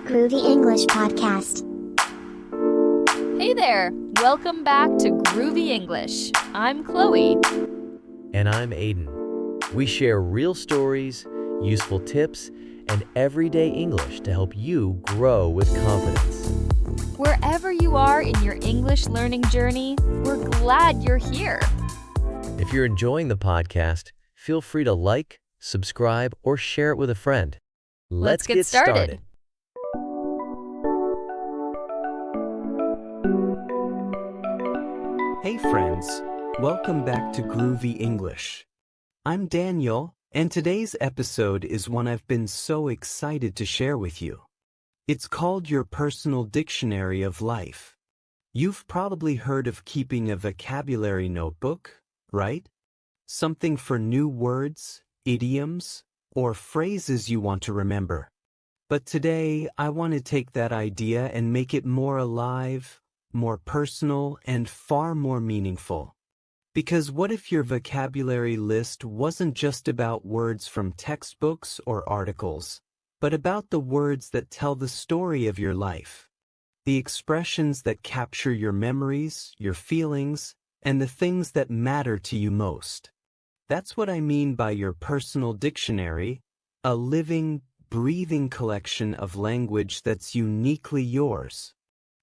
Groovy English Podcast. Hey there! Welcome back to Groovy English. I'm Chloe. And I'm Aiden. We share real stories, useful tips, and everyday English to help you grow with confidence. Wherever you are in your English learning journey, we're glad you're here. If you're enjoying the podcast, feel free to like, subscribe, or share it with a friend. Let's get started. Hey friends, welcome back to Groovy English. I'm Daniel, and today's episode is one I've been so excited to share with you. It's called Your Personal Dictionary of Life. You've probably heard of keeping a vocabulary notebook, right? Something for new words, idioms, or phrases you want to remember. But today, I want to take that idea and make it more alive, more personal, and far more meaningful. Because what if your vocabulary list wasn't just about words from textbooks or articles, but about the words that tell the story of your life? The expressions that capture your memories, your feelings, and the things that matter to you most. That's what I mean by your personal dictionary, a living, breathing collection of language that's uniquely yours.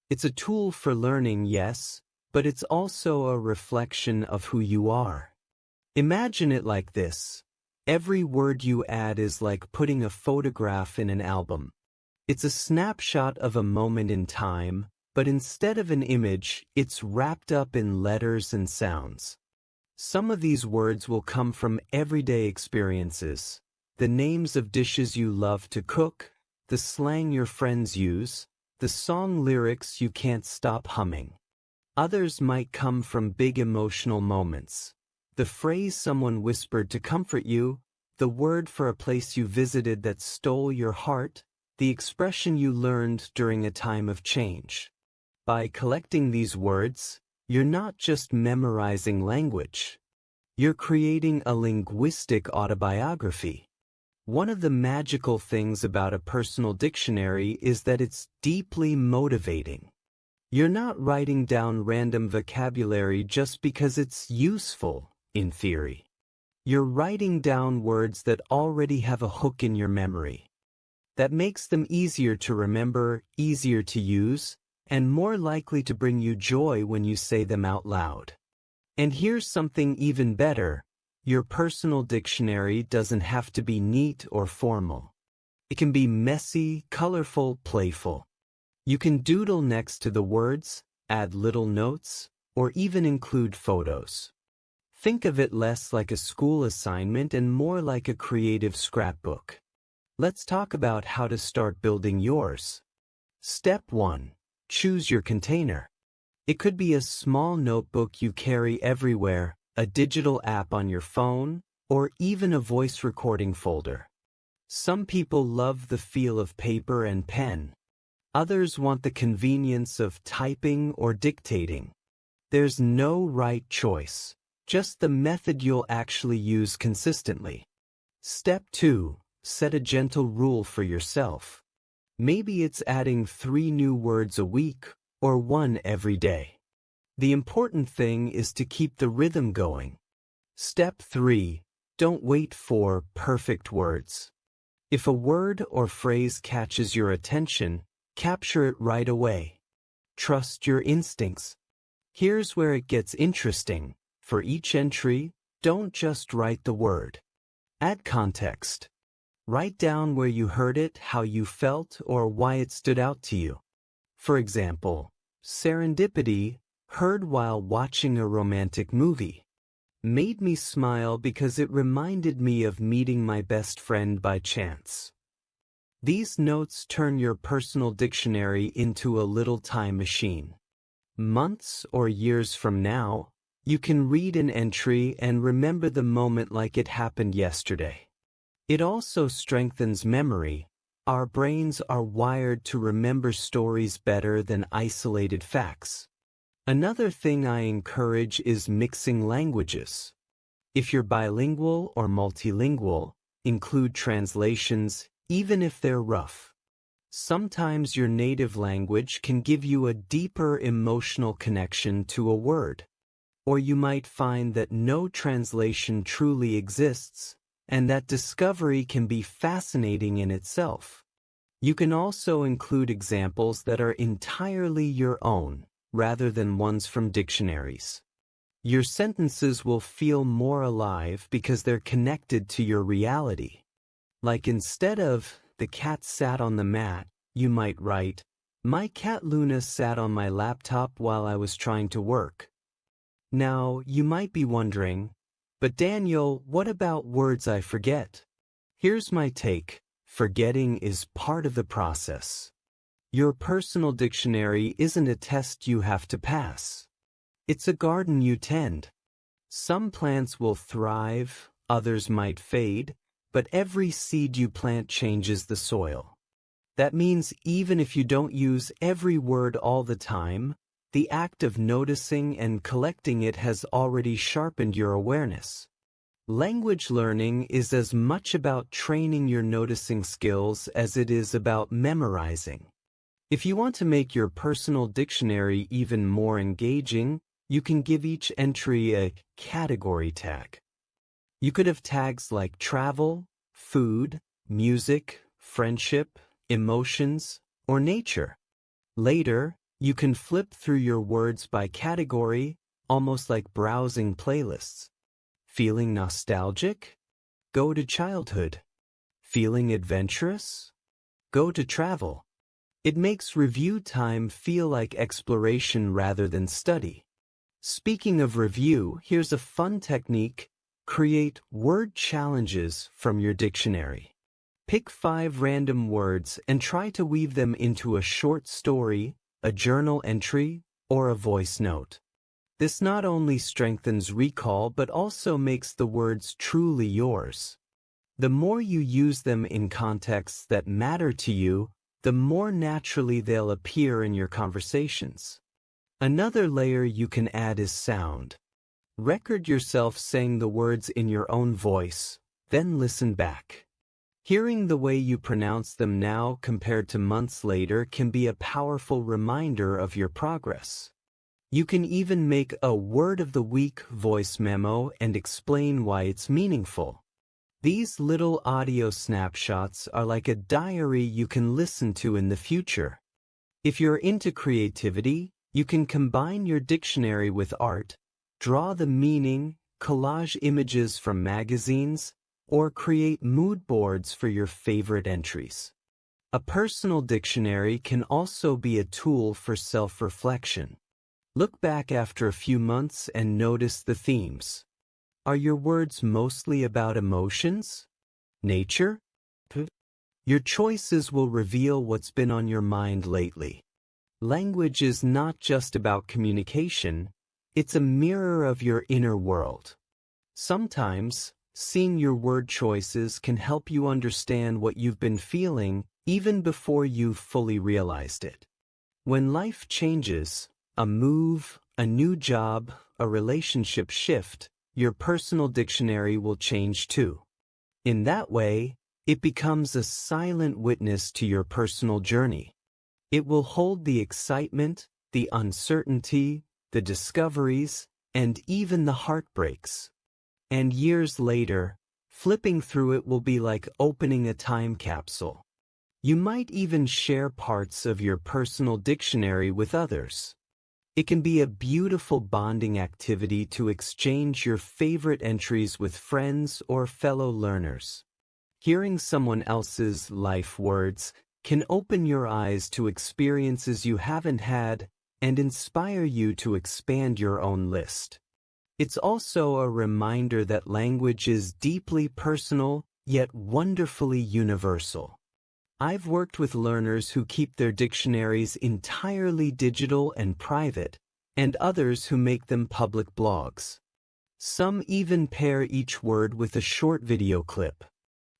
It's a tool for learning, yes, but it's also a reflection of who you are. Imagine it like this. Every word you add is like putting a photograph in an album. It's a snapshot of a moment in time, but instead of an image, it's wrapped up in letters and sounds. Some of these words will come from everyday experiences, the names of dishes you love to cook, the slang your friends use, the song lyrics you can't stop humming. Others might come from big emotional moments. The phrase someone whispered to comfort you, the word for a place you visited that stole your heart, the expression you learned during a time of change. By collecting these words, you're not just memorizing language. You're creating a linguistic autobiography. One of the magical things about a personal dictionary is that it's deeply motivating. You're not writing down random vocabulary just because it's useful, in theory. You're writing down words that already have a hook in your memory. That makes them easier to remember, easier to use, and more likely to bring you joy when you say them out loud. And here's something even better. Your personal dictionary doesn't have to be neat or formal. It can be messy, colorful, playful. You can doodle next to the words, add little notes, or even include photos. Think of it less like a school assignment and more like a creative scrapbook. Let's talk about how to start building yours. Step 1. Choose your container. It could be a small notebook you carry everywhere, a digital app on your phone, or even a voice recording folder. Some people love the feel of paper and pen. Others want the convenience of typing or dictating. There's no right choice, just the method you'll actually use consistently. Step 2. Set a gentle rule for yourself. Maybe it's adding 3 new words a week or 1 every day. The important thing is to keep the rhythm going. Step 3. Don't wait for perfect words. If a word or phrase catches your attention, capture it right away. Trust your instincts. Here's where it gets interesting. For each entry, don't just write the word. Add context. Write down where you heard it, how you felt, or why it stood out to you. For example, serendipity, heard while watching a romantic movie. Made me smile because it reminded me of meeting my best friend by chance. These notes turn your personal dictionary into a little time machine. Months or years from now, you can read an entry and remember the moment like it happened yesterday. It also strengthens memory. Our brains are wired to remember stories better than isolated facts. Another thing I encourage is mixing languages. If you're bilingual or multilingual, include translations, even if they're rough. Sometimes your native language can give you a deeper emotional connection to a word. Or you might find that no translation truly exists, and that discovery can be fascinating in itself. You can also include examples that are entirely your own, rather than ones from dictionaries. Your sentences will feel more alive because they're connected to your reality. Like instead of, "The cat sat on the mat," you might write, "My cat Luna sat on my laptop while I was trying to work." Now, you might be wondering, "But Daniel, what about words I forget?" Here's my take. Forgetting is part of the process. Your personal dictionary isn't a test you have to pass. It's a garden you tend. Some plants will thrive, others might fade, but every seed you plant changes the soil. That means even if you don't use every word all the time, the act of noticing and collecting it has already sharpened your awareness. Language learning is as much about training your noticing skills as it is about memorizing. If you want to make your personal dictionary even more engaging, you can give each entry a category tag. You could have tags like travel, food, music, friendship, emotions, or nature. Later, you can flip through your words by category, almost like browsing playlists. Feeling nostalgic? Go to childhood. Feeling adventurous? Go to travel. It makes review time feel like exploration rather than study. Speaking of review, here's a fun technique. Create word challenges from your dictionary. Pick 5 random words and try to weave them into a short story, a journal entry, or a voice note. This not only strengthens recall but also makes the words truly yours. The more you use them in contexts that matter to you, the more naturally they'll appear in your conversations. Another layer you can add is sound. Record yourself saying the words in your own voice, then listen back. Hearing the way you pronounce them now compared to months later can be a powerful reminder of your progress. You can even make a word of the week voice memo and explain why it's meaningful. These little audio snapshots are like a diary you can listen to in the future. If you're into creativity, you can combine your dictionary with art, draw the meaning, collage images from magazines, or create mood boards for your favorite entries. A personal dictionary can also be a tool for self-reflection. Look back after a few months and notice the themes. Are your words mostly about emotions? Nature? Your choices will reveal what's been on your mind lately. Language is not just about communication, it's a mirror of your inner world. Sometimes, seeing your word choices can help you understand what you've been feeling even before you've fully realized it. When life changes, a move, a new job, a relationship shift, your personal dictionary will change too. In that way, it becomes a silent witness to your personal journey. It will hold the excitement, the uncertainty, the discoveries, and even the heartbreaks. And years later, flipping through it will be like opening a time capsule. You might even share parts of your personal dictionary with others. It can be a beautiful bonding activity to exchange your favorite entries with friends or fellow learners. Hearing someone else's life words can open your eyes to experiences you haven't had and inspire you to expand your own list. It's also a reminder that language is deeply personal, yet wonderfully universal. I've worked with learners who keep their dictionaries entirely digital and private, and others who make them public blogs. Some even pair each word with a short video clip.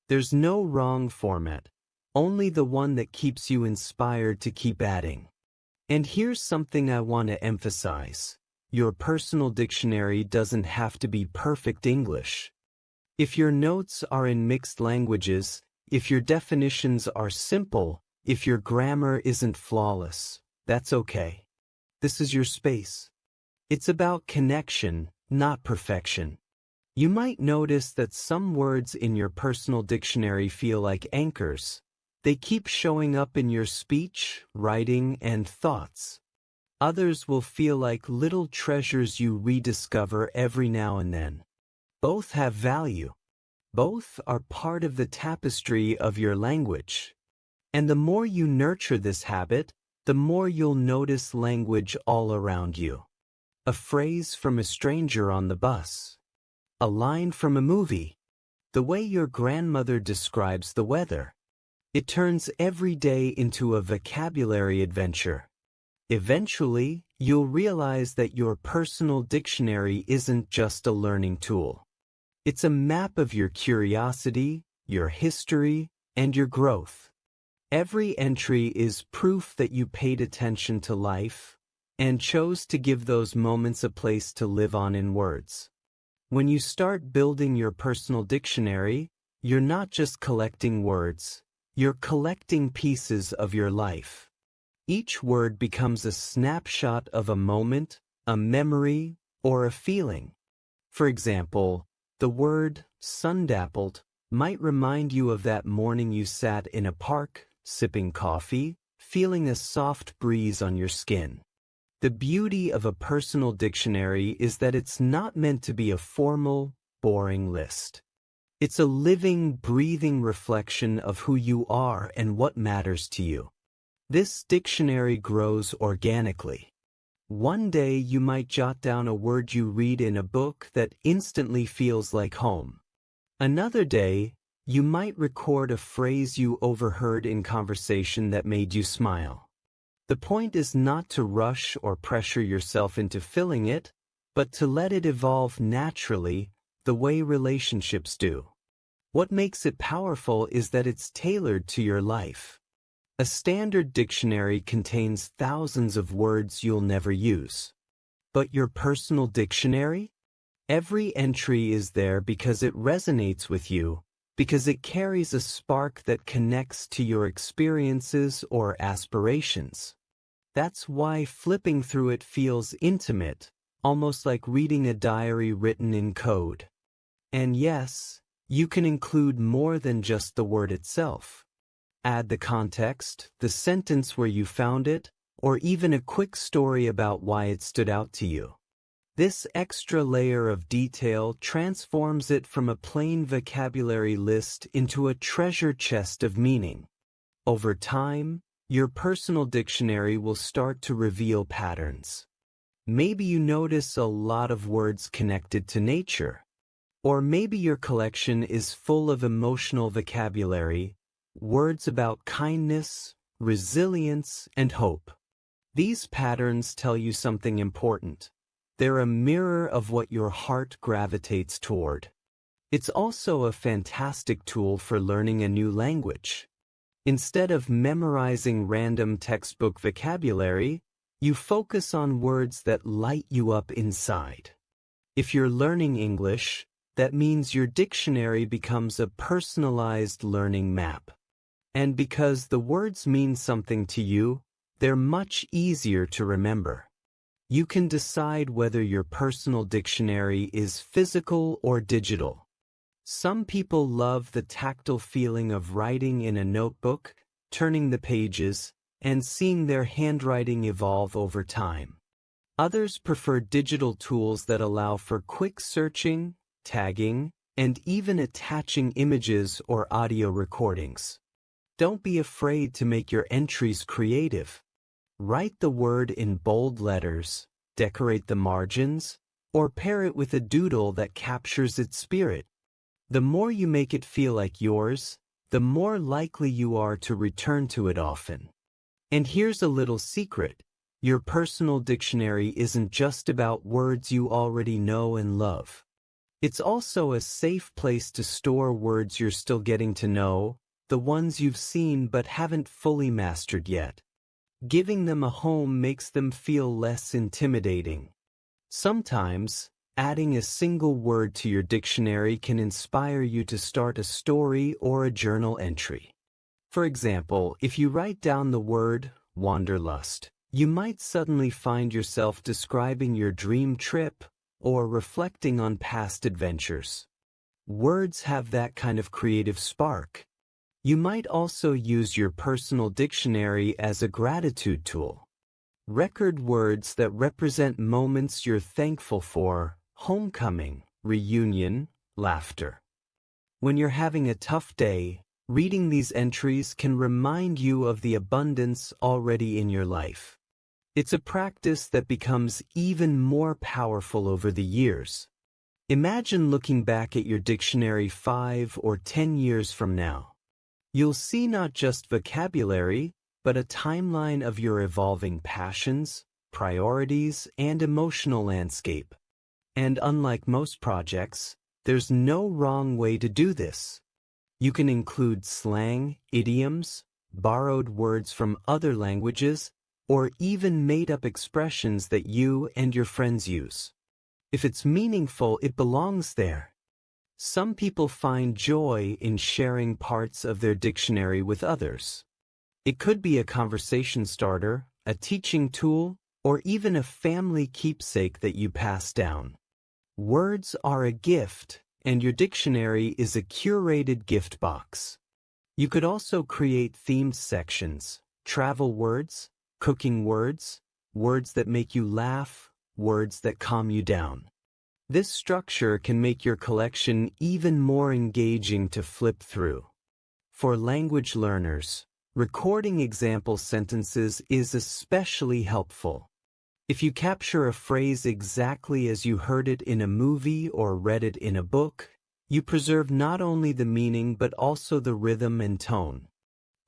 There's no wrong format, only the one that keeps you inspired to keep adding. And here's something I want to emphasize. Your personal dictionary doesn't have to be perfect English. If your notes are in mixed languages, if your definitions are simple, If your grammar isn't flawless, that's okay. This is your space. It's about connection, not perfection. You might notice that some words in your personal dictionary feel like anchors. They keep showing up in your speech, writing, and thoughts. Others will feel like little treasures you rediscover every now and then. Both have value. Both are part of the tapestry of your language. And the more you nurture this habit, the more you'll notice language all around you. A phrase from a stranger on the bus. A line from a movie. The way your grandmother describes the weather. It turns every day into a vocabulary adventure. Eventually, you'll realize that your personal dictionary isn't just a learning tool. It's a map of your curiosity, your history, and your growth. Every entry is proof that you paid attention to life and chose to give those moments a place to live on in words. When you start building your personal dictionary, you're not just collecting words, you're collecting pieces of your life. Each word becomes a snapshot of a moment, a memory, or a feeling. For example, the word sun-dappled might remind you of that morning you sat in a park, sipping coffee, feeling a soft breeze on your skin. The beauty of a personal dictionary is that it's not meant to be a formal, boring list. It's a living, breathing reflection of who you are and what matters to you. This dictionary grows organically. One day you might jot down a word you read in a book that instantly feels like home. Another day, you might record a phrase you overheard in conversation that made you smile. The point is not to rush or pressure yourself into filling it, but to let it evolve naturally, the way relationships do. What makes it powerful is that it's tailored to your life. A standard dictionary contains thousands of words you'll never use. But your personal dictionary? Every entry is there because it resonates with you, because it carries a spark that connects to your experiences or aspirations. That's why flipping through it feels intimate, almost like reading a diary written in code. And yes, you can include more than just the word itself. Add the context, the sentence where you found it, or even a quick story about why it stood out to you. This extra layer of detail transforms it from a plain vocabulary list into a treasure chest of meaning. Over time, your personal dictionary will start to reveal patterns. Maybe you notice a lot of words connected to nature. Or maybe your collection is full of emotional vocabulary, words about kindness, resilience, and hope. These patterns tell you something important. They're a mirror of what your heart gravitates toward. It's also a fantastic tool for learning a new language. Instead of memorizing random textbook vocabulary, you focus on words that light you up inside. If you're learning English, that means your dictionary becomes a personalized learning map. And because the words mean something to you, they're much easier to remember. You can decide whether your personal dictionary is physical or digital. Some people love the tactile feeling of writing in a notebook, turning the pages, and seeing their handwriting evolve over time. Others prefer digital tools that allow for quick searching, tagging, and even attaching images or audio recordings. Don't be afraid to make your entries creative. Write the word in bold letters, decorate the margins, or pair it with a doodle that captures its spirit. The more you make it feel like yours, the more likely you are to return to it often. And here's a little secret. Your personal dictionary isn't just about words you already know and love. It's also a safe place to store words you're still getting to know, the ones you've seen but haven't fully mastered yet. Giving them a home makes them feel less intimidating. Sometimes, adding a single word to your dictionary can inspire you to start a story or a journal entry. For example, if you write down the word wanderlust, you might suddenly find yourself describing your dream trip or reflecting on past adventures. Words have that kind of creative spark. You might also use your personal dictionary as a gratitude tool. Record words that represent moments you're thankful for: homecoming, reunion, laughter. When you're having a tough day, reading these entries can remind you of the abundance already in your life. It's a practice that becomes even more powerful over the years. Imagine looking back at your dictionary 5 or 10 years from now. You'll see not just vocabulary, but a timeline of your evolving passions, priorities, and emotional landscape. And unlike most projects, there's no wrong way to do this. You can include slang, idioms, borrowed words from other languages, or even made-up expressions that you and your friends use. If it's meaningful, it belongs there. Some people find joy in sharing parts of their dictionary with others. It could be a conversation starter, a teaching tool, or even a family keepsake that you pass down. Words are a gift, and your dictionary is a curated gift box. You could also create themed sections: travel words, cooking words, words that make you laugh, words that calm you down. This structure can make your collection even more engaging to flip through. For language learners, recording example sentences is especially helpful. If you capture a phrase exactly as you heard it in a movie or read it in a book, you preserve not only the meaning but also the rhythm and tone.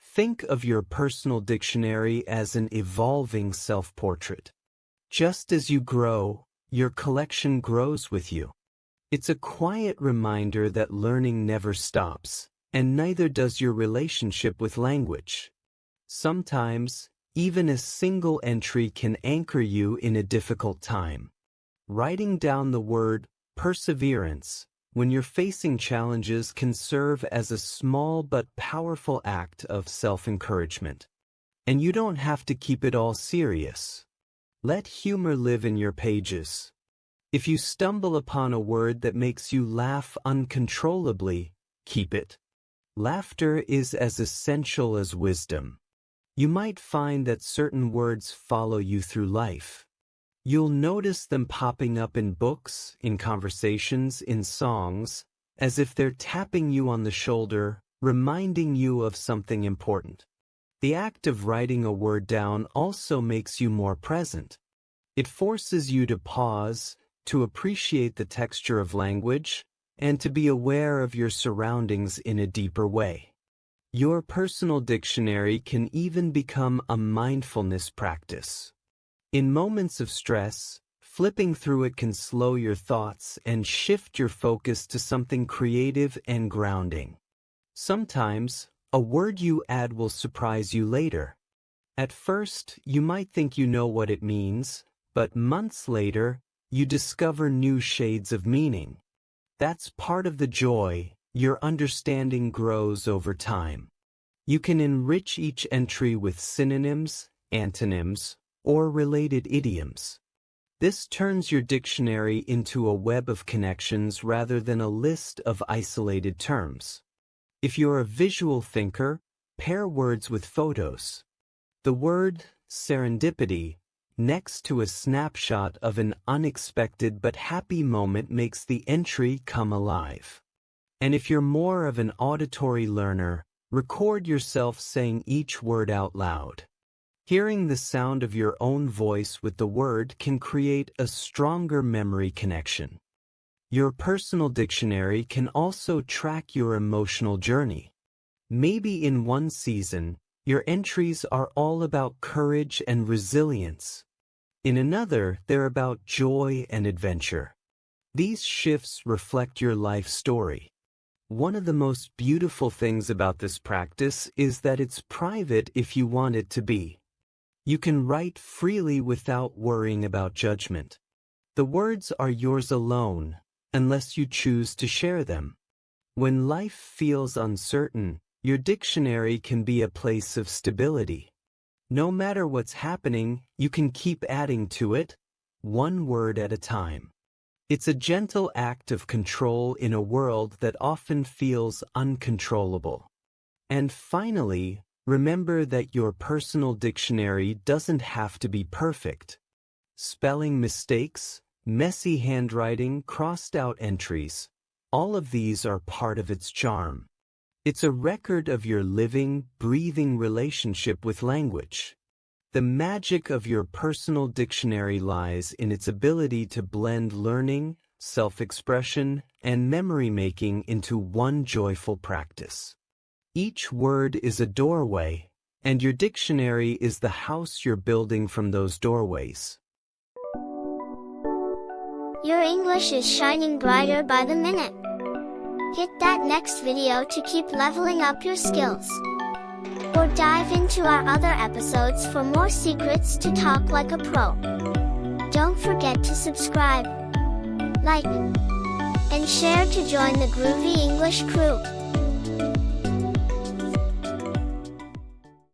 Think of your personal dictionary as an evolving self-portrait. Just as you grow, your collection grows with you. It's a quiet reminder that learning never stops, and neither does your relationship with language. Sometimes, even a single entry can anchor you in a difficult time. Writing down the word perseverance when you're facing challenges can serve as a small but powerful act of self-encouragement. And you don't have to keep it all serious. Let humor live in your pages. If you stumble upon a word that makes you laugh uncontrollably, keep it. Laughter is as essential as wisdom. You might find that certain words follow you through life. You'll notice them popping up in books, in conversations, in songs, as if they're tapping you on the shoulder, reminding you of something important. The act of writing a word down also makes you more present. It forces you to pause, to appreciate the texture of language, and to be aware of your surroundings in a deeper way. Your personal dictionary can even become a mindfulness practice. In moments of stress, flipping through it can slow your thoughts and shift your focus to something creative and grounding. Sometimes, a word you add will surprise you later. At first, you might think you know what it means, but months later, you discover new shades of meaning. That's part of the joy. Your understanding grows over time. You can enrich each entry with synonyms, antonyms, or related idioms. This turns your dictionary into a web of connections rather than a list of isolated terms. If you're a visual thinker, pair words with photos. The word serendipity next to a snapshot of an unexpected but happy moment makes the entry come alive. And if you're more of an auditory learner, record yourself saying each word out loud. Hearing the sound of your own voice with the word can create a stronger memory connection. Your personal dictionary can also track your emotional journey. Maybe in one season, your entries are all about courage and resilience. In another, they're about joy and adventure. These shifts reflect your life story. One of the most beautiful things about this practice is that it's private if you want it to be. You can write freely without worrying about judgment. The words are yours alone, unless you choose to share them. When life feels uncertain, Your dictionary can be a place of stability. No matter what's happening, you can keep adding to it, one word at a time. It's a gentle act of control in a world that often feels uncontrollable. And finally, remember that your personal dictionary doesn't have to be perfect. Spelling mistakes, messy handwriting, crossed-out entries, all of these are part of its charm. It's a record of your living, breathing relationship with language. The magic of your personal dictionary lies in its ability to blend learning, self-expression, and memory-making into one joyful practice. Each word is a doorway, and your dictionary is the house you're building from those doorways. Your English is shining brighter by the minute. Hit that next video to keep leveling up your skills. Or dive into our other episodes for more secrets to talk like a pro. Don't forget to subscribe, like, and share to join the Groovy English crew.